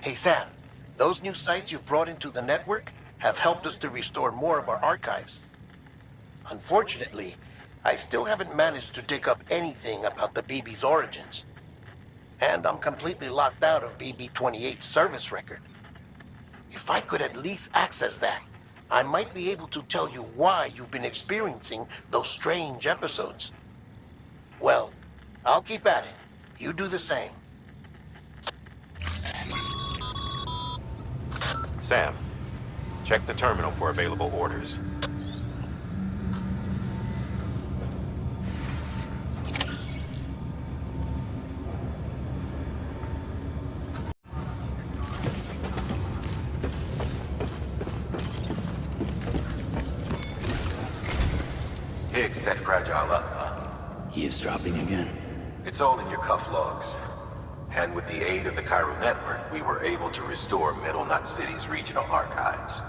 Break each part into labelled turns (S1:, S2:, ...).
S1: Hey Sam, those new sites you've brought into the network have helped us to restore more of our archives. Unfortunately, I still haven't managed to dig up anything about the BB's origins. And I'm completely locked out of BB-28's service record. If I could at least access that, I might be able to tell you why you've been experiencing those strange episodes. Well, I'll keep at it. You do the same.
S2: Sam, check the terminal for available orders.
S3: Higgs set Fragile up, huh?
S4: Eavesdropping again?
S3: It's all in your cuff logs. And with the aid of the Cairo network, we were able to restore Middle Knot City's regional archives.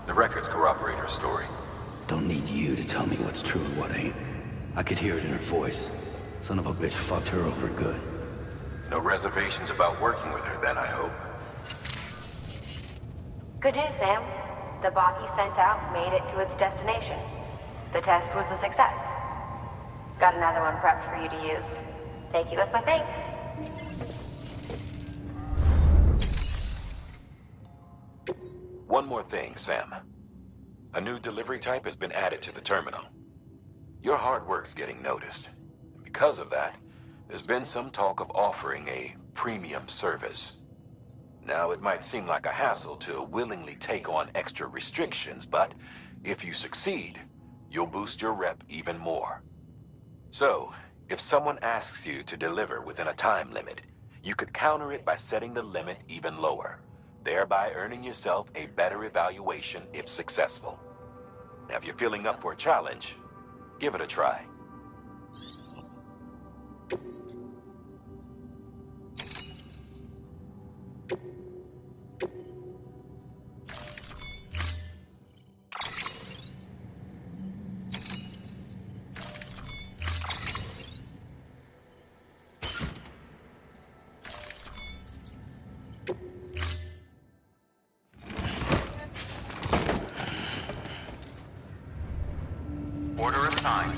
S3: The records corroborate her story.
S4: Don't need you to tell me what's true and what ain't. I could hear it in her voice. Son of a bitch fucked her over good.
S3: No reservations about working with her then, I hope.
S5: Good news, Sam. The bot you sent out made it to its destination. The test was a success. Got another one prepped for you to use. Take you with my thanks.
S2: One more thing, Sam. A new delivery type has been added to the terminal. Your hard work's getting noticed. Because of that, there's been some talk of offering a premium service. Now, it might seem like a hassle to willingly take on extra restrictions, but if you succeed, you'll boost your rep even more. So, if someone asks you to deliver within a time limit, you could counter it by setting the limit even lower, thereby earning yourself a better evaluation if successful. Now, if you're feeling up for a challenge, give it a try.
S6: Order assigned.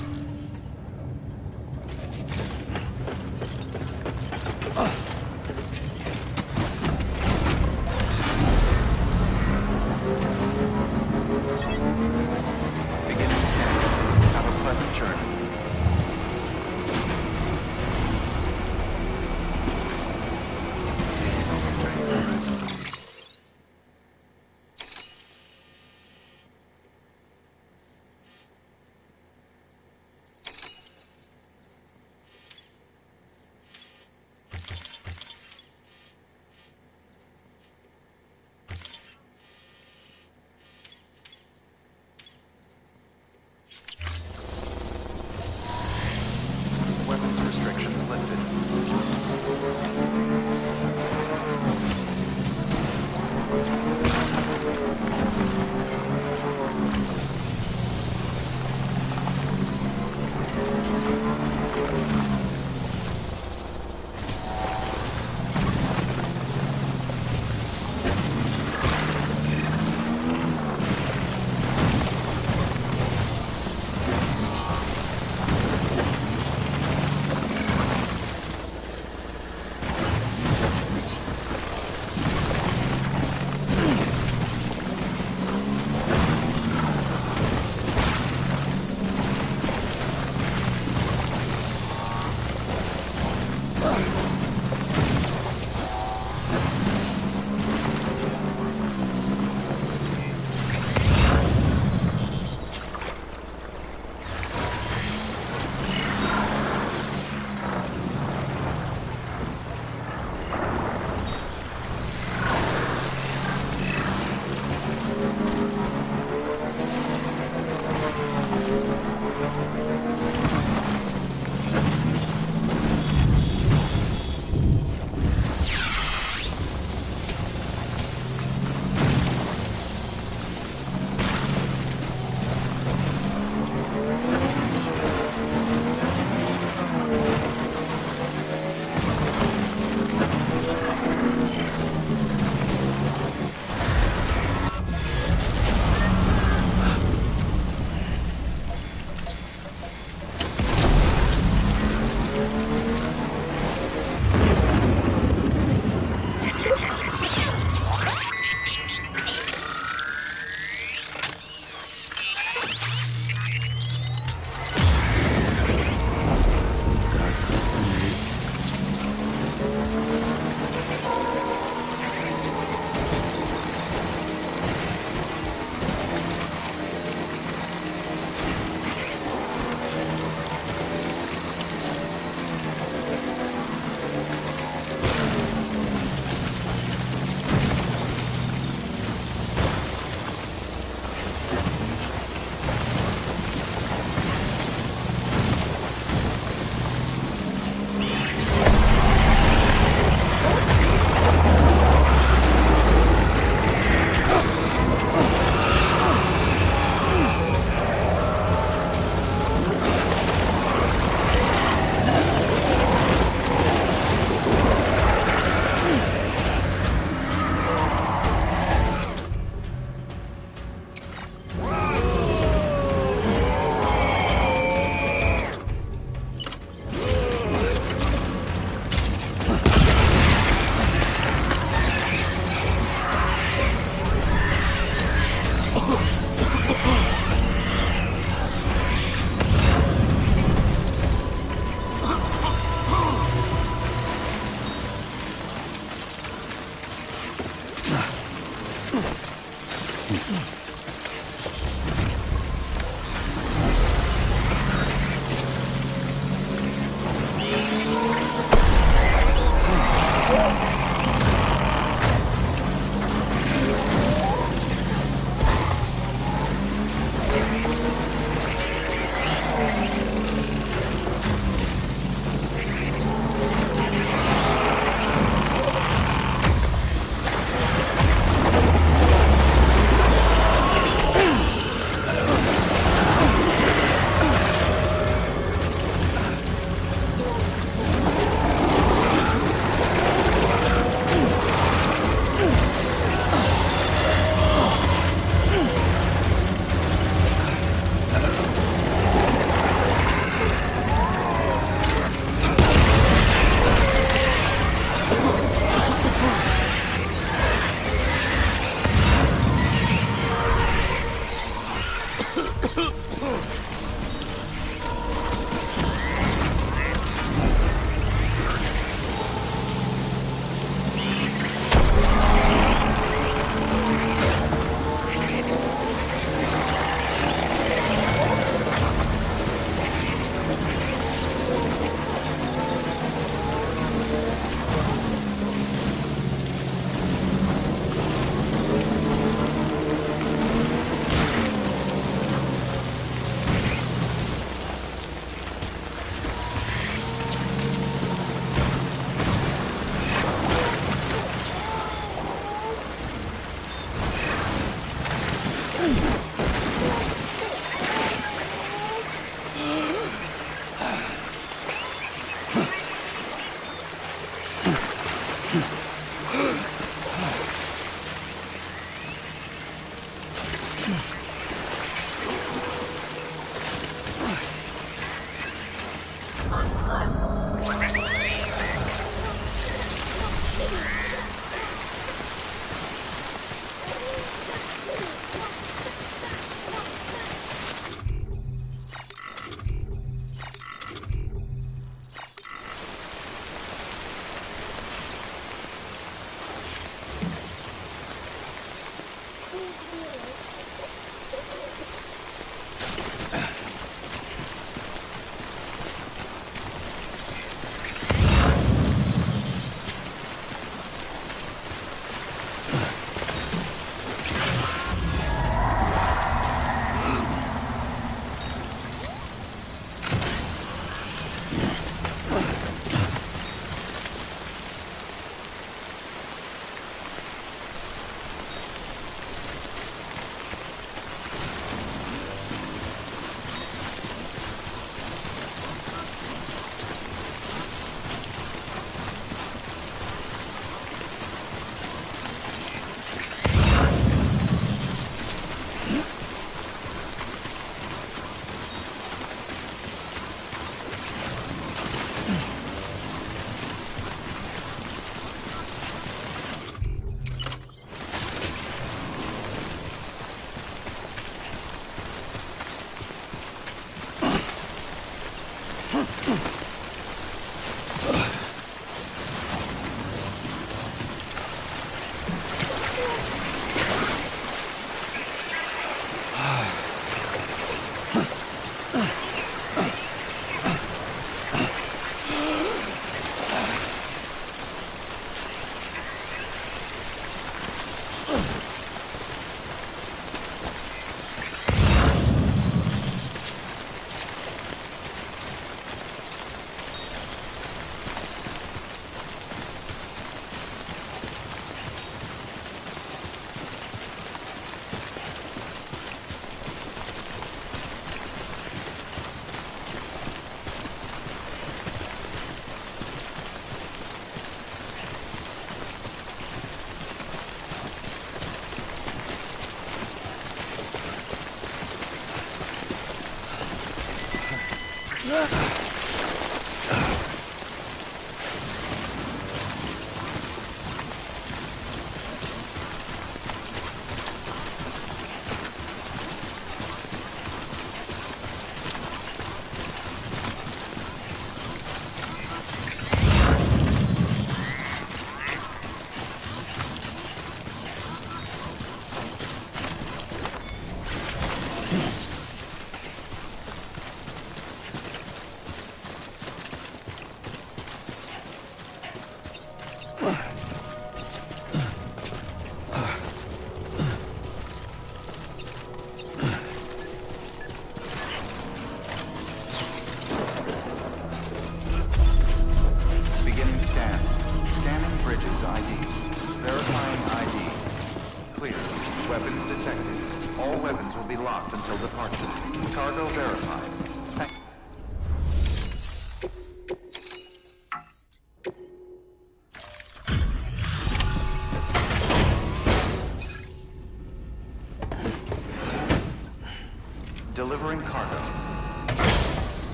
S6: Delivering cargo.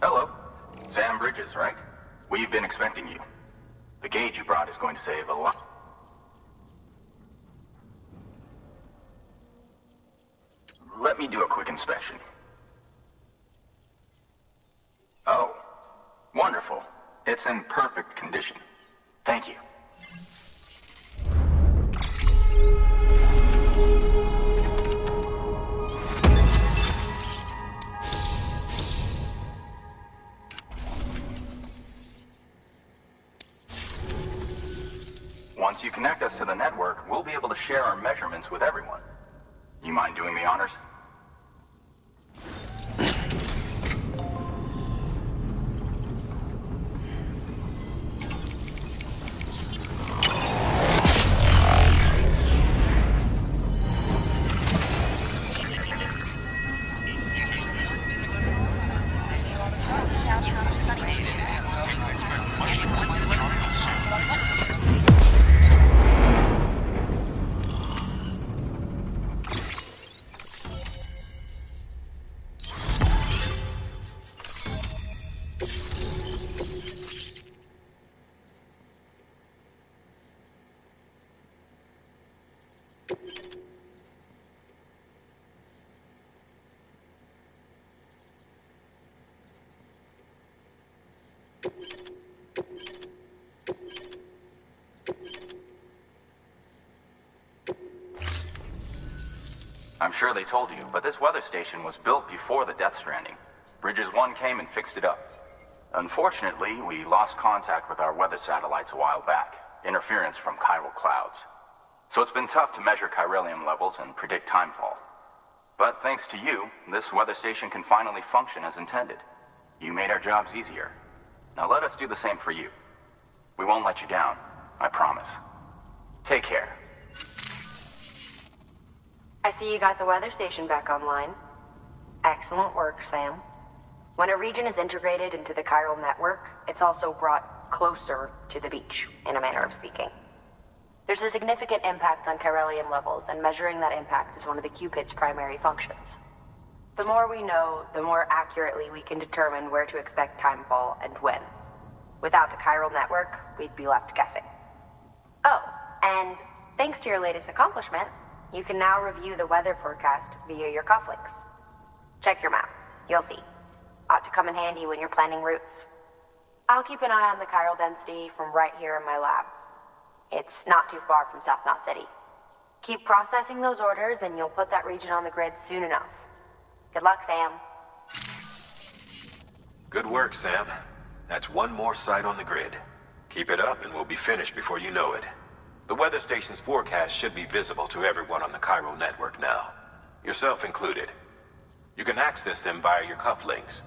S3: Hello. Sam Bridges, right? We've been expecting you. The gauge you brought is going to save a lot. Let me do a quick inspection. Oh, wonderful. It's in perfect condition. Thank you. Once you connect us to the network, we'll be able to share our measurements with everyone. You mind doing the honors? I'm sure they told you, but this weather station was built before the Death Stranding. Bridges 1 came and fixed it up. Unfortunately, we lost contact with our weather satellites a while back. Interference from chiral clouds. So it's been tough to measure chiralium levels and predict timefall. But thanks to you, this weather station can finally function as intended. You made our jobs easier. Now let us do the same for you. We won't let you down, I promise. Take care.
S5: I see you got the weather station back online. Excellent work, Sam. When a region is integrated into the chiral network, it's also brought closer to the beach, in a manner of speaking. There's a significant impact on chiralium levels, and measuring that impact is one of the Cupid's primary functions. The more we know, the more accurately we can determine where to expect timefall and when. Without the chiral network, we'd be left guessing. Oh, and thanks to your latest accomplishment, you can now review the weather forecast via your cufflinks. Check your map. You'll see. Ought to come in handy when you're planning routes. I'll keep an eye on the chiral density from right here in my lab. It's not too far from South Knot City. Keep processing those orders and you'll put that region on the grid soon enough. Good luck, Sam.
S2: Good work, Sam. That's one more site on the grid. Keep it up and we'll be finished before you know it. The weather station's forecast should be visible to everyone on the chiral network now, yourself included. You can access them via your cufflinks.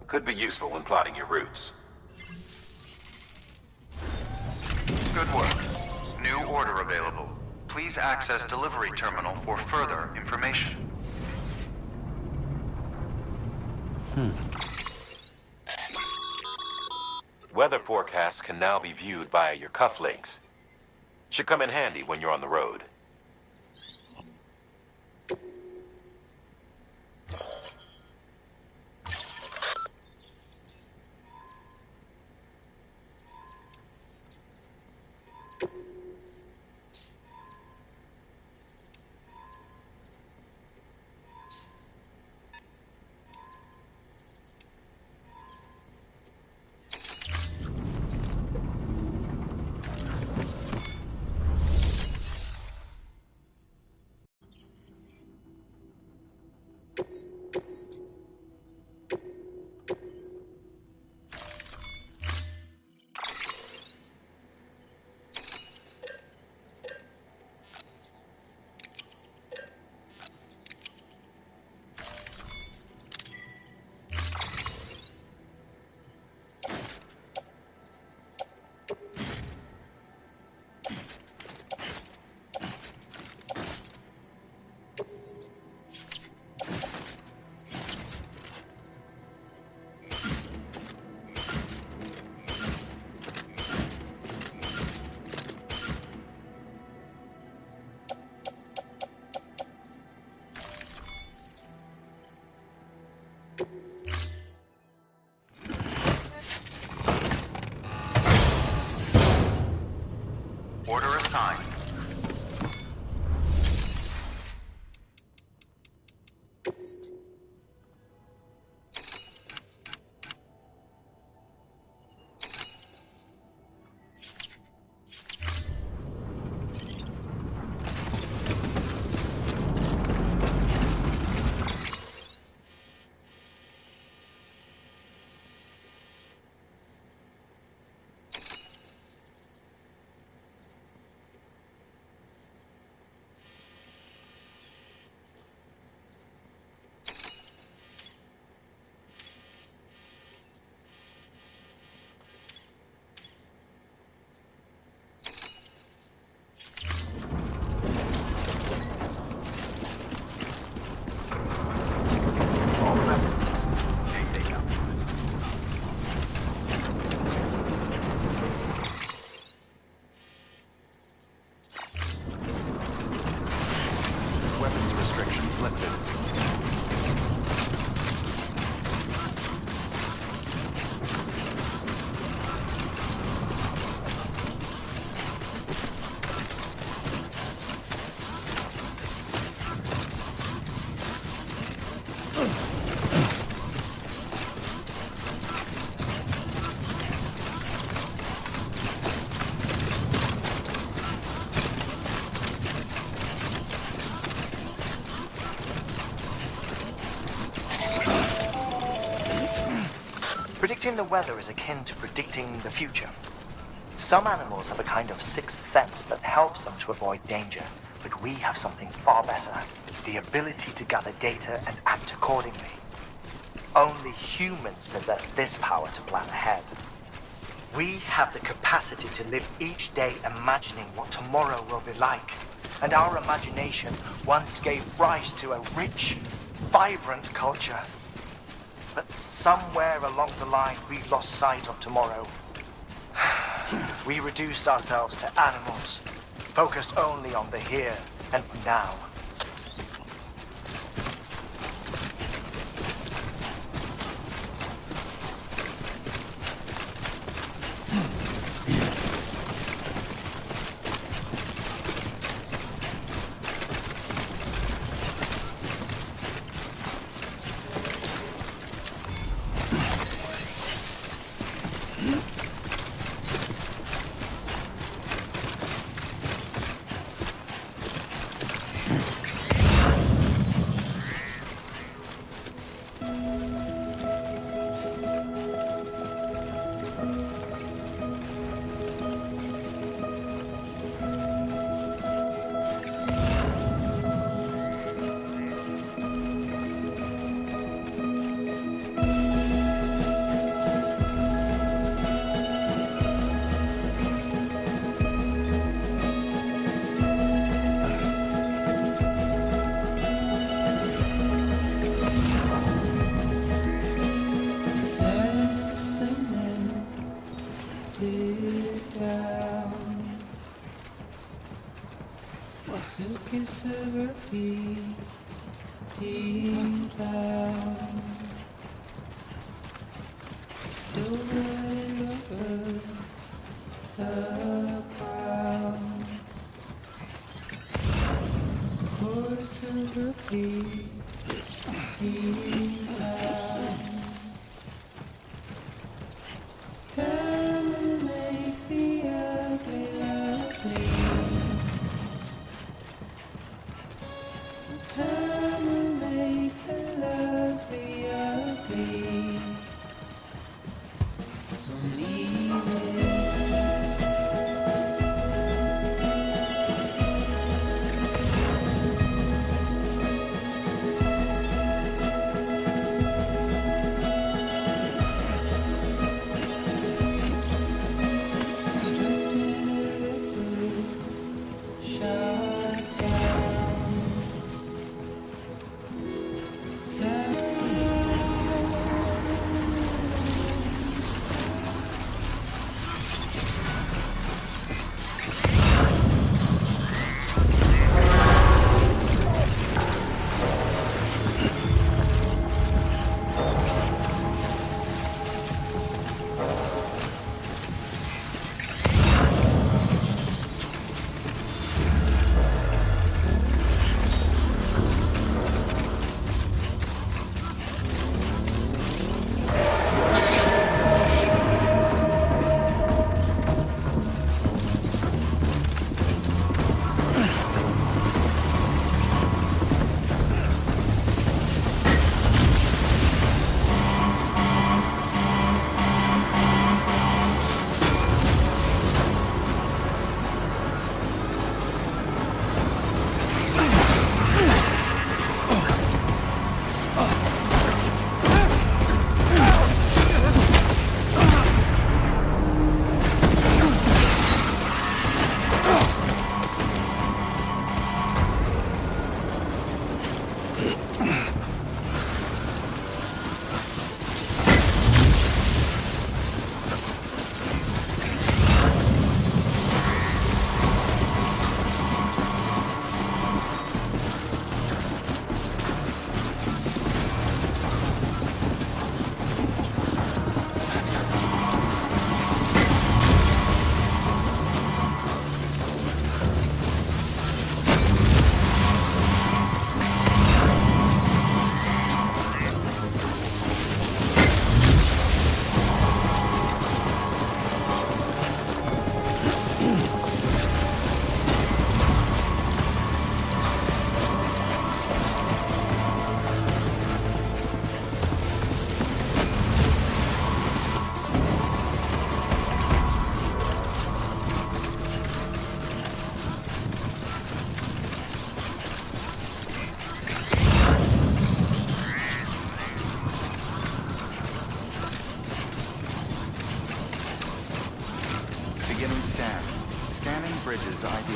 S2: It could be useful when plotting your routes.
S6: Good work. New order available. Please access delivery terminal for further information.
S2: Weather forecasts can now be viewed via your cufflinks. Should come in handy when you're on the road.
S6: time.
S7: Weapons restrictions lifted.
S8: Predicting the weather is akin to predicting the future. Some animals have a kind of sixth sense that helps them to avoid danger, but we have something far better, the ability to gather data and act accordingly. Only humans possess this power to plan ahead. We have the capacity to live each day imagining what tomorrow will be like, and our imagination once gave rise to a rich, vibrant culture. But somewhere along the line, we lost sight of tomorrow. We reduced ourselves to animals, focused only on the here and now.
S6: Beginning scan. Scanning Bridges ID.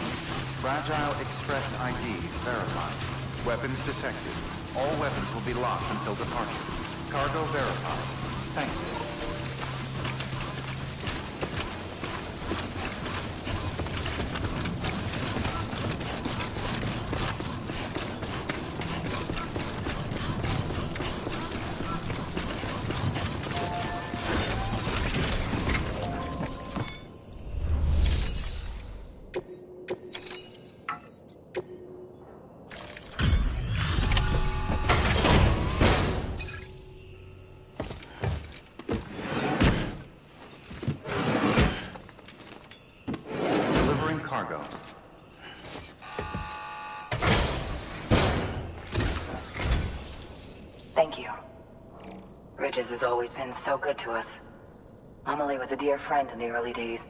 S6: Fragile Express ID verified. Weapons detected. All weapons will be locked until departure. Cargo verified. Thank you. Cargo.
S5: Thank you. Bridges has always been so good to us. Amelie was a dear friend in the early days.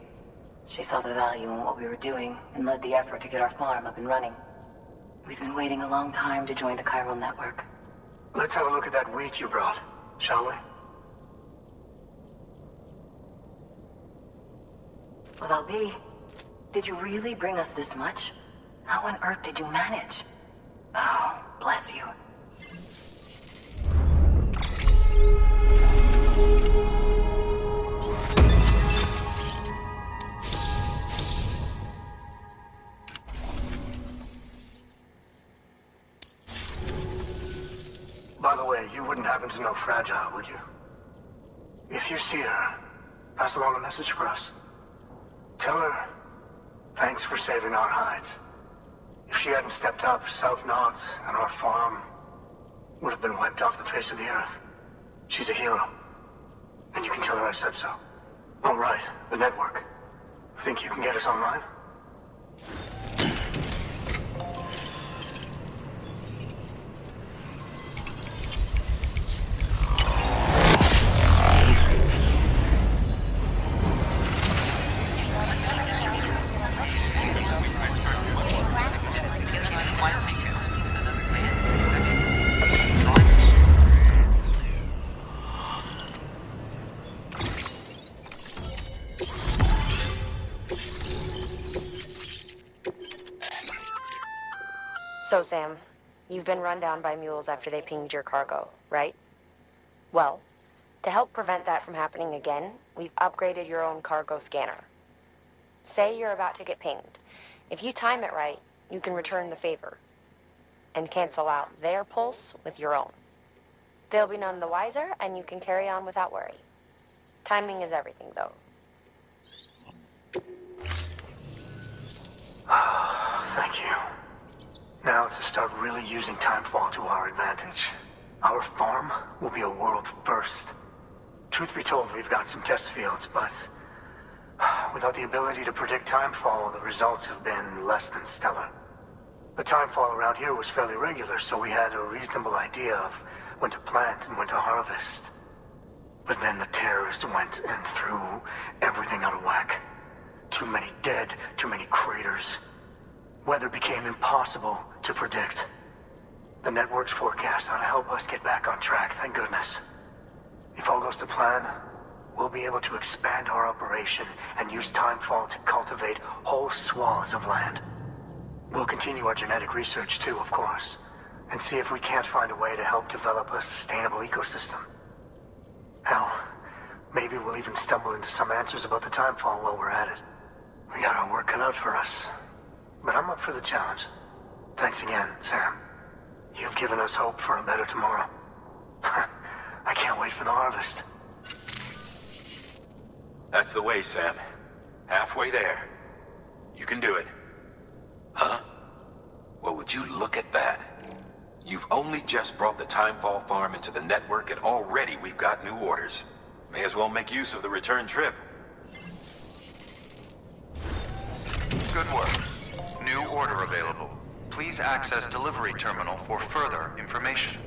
S5: She saw the value in what we were doing and led the effort to get our farm up and running. We've been waiting a long time to join the chiral network.
S1: Let's have a look at that wheat you brought, shall we?
S5: Well, I'll be. Did you really bring us this much? How on earth did you manage? Oh, bless you.
S1: By the way, you wouldn't happen to know Fragile, would you? If you see her, pass along a message for us. Tell her, thanks for saving our hides. If she hadn't stepped up, South Knots and our farm would have been wiped off the face of the earth. She's a hero. And you can tell her I said so. All right, the network. Think you can get us online?
S5: So, Sam, you've been run down by mules after they pinged your cargo, right? Well, to help prevent that from happening again, we've upgraded your own cargo scanner. Say you're about to get pinged. If you time it right, you can return the favor and cancel out their pulse with your own. They'll be none the wiser, and you can carry on without worry. Timing is everything, though.
S1: Thank you. Now to start really using timefall to our advantage. Our farm will be a world first. Truth be told, we've got some test fields, but without the ability to predict timefall, the results have been less than stellar. The timefall around here was fairly regular, so we had a reasonable idea of when to plant and when to harvest. But then the terrorists went and threw everything out of whack. Too many dead, too many craters. Weather became impossible to predict. The network's forecast ought to help us get back on track, thank goodness. If all goes to plan, we'll be able to expand our operation and use timefall to cultivate whole swaths of land. We'll continue our genetic research too, of course, and see if we can't find a way to help develop a sustainable ecosystem. Hell, maybe we'll even stumble into some answers about the timefall while we're at it. We got our work cut out for us. But I'm up for the challenge. Thanks again, Sam. You've given us hope for a better tomorrow. I can't wait for the harvest.
S2: That's the way, Sam. Halfway there. You can do it. Huh? Well, would you look at that? You've only just brought the Timefall farm into the network, and already we've got new orders. May as well make use of the return trip.
S6: Good work. New order available. Please access delivery terminal for further information.